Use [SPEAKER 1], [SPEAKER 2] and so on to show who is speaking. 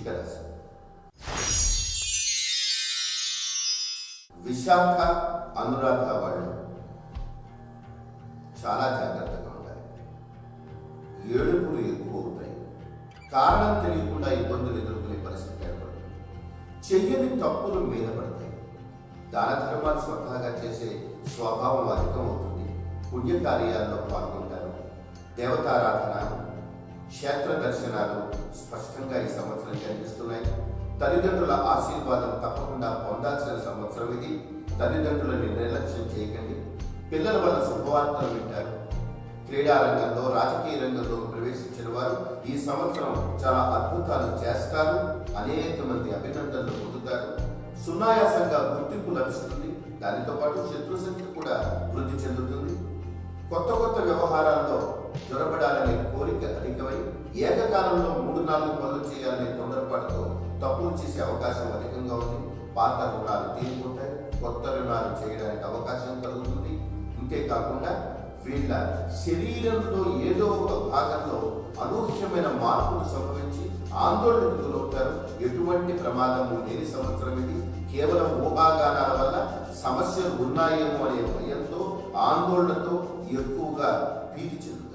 [SPEAKER 1] వృశ్చిక రాశి. విశాఖ అనురాధ వాళ్ళు చాలా జాగ్రత్తగా ఉండాలి. ఏడుపులు ఎక్కువ అవుతాయి. కారణం తెలియకుండా ఇబ్బందులు ఎదుర్కొనే పరిస్థితి ఏర్పడుతుంది. చెయ్యని తప్పులు మీద పడతాయి. దాన ధర్మాలు స్వతహాగా చేసే స్వభావం అధికం అవుతుంది. పుణ్యకార్యాల్లో పాల్గొంటారు. దేవతారాధన, క్షేత్ర దర్శనాలు స్పష్టంగా ఈ సంవత్సరం కనిపిస్తున్నాయి. తల్లిదండ్రుల ఆశీర్వాదం తప్పకుండా పొందాల్సిన సంవత్సరం ఇది. తల్లిదండ్రులని నిర్లక్ష్యం చేయకండి. పిల్లల వల్ల శుభవార్తలు వింటారు. క్రీడా రంగంలో, రాజకీయ రంగంలో ప్రవేశించిన వారు ఈ సంవత్సరం చాలా అద్భుతాలు చేస్తారు. అనేక మంది అభినందనలు పొందుతారు. సునాయాసంగా గుర్తింపు లభిస్తుంది. దానితో పాటు శత్రు సంఖ్య కూడా వృద్ధి చెందుతుంది. కొత్త కొత్త వ్యవహారాల్లో జొరబడాలనే కోరిక అధికమై ఏకకాలంలో 3-4 పనులు చేయాలనే తొందరపాటుతో తప్పులు చేసే అవకాశం అధికంగా ఉంది. పాత రుణాలు తీరిపోతాయి. కొత్త రుణాలు చేయడానికి అవకాశం కలుగుతుంది. అంతేకాకుండా వీళ్ళ శరీరంలో ఏదో ఒక భాగంలో అనూహ్యమైన మార్పులు సంభవించి ఆందోళనకు గురవుతారు. ఎటువంటి ప్రమాదము లేని సంవత్సరం ఇది. కేవలం ఊహాగానాల వల్ల సమస్యలు ఉన్నాయేమో అనే భయంతో, ఆందోళనతో ఎక్కువగా భీతి చెందుతారు.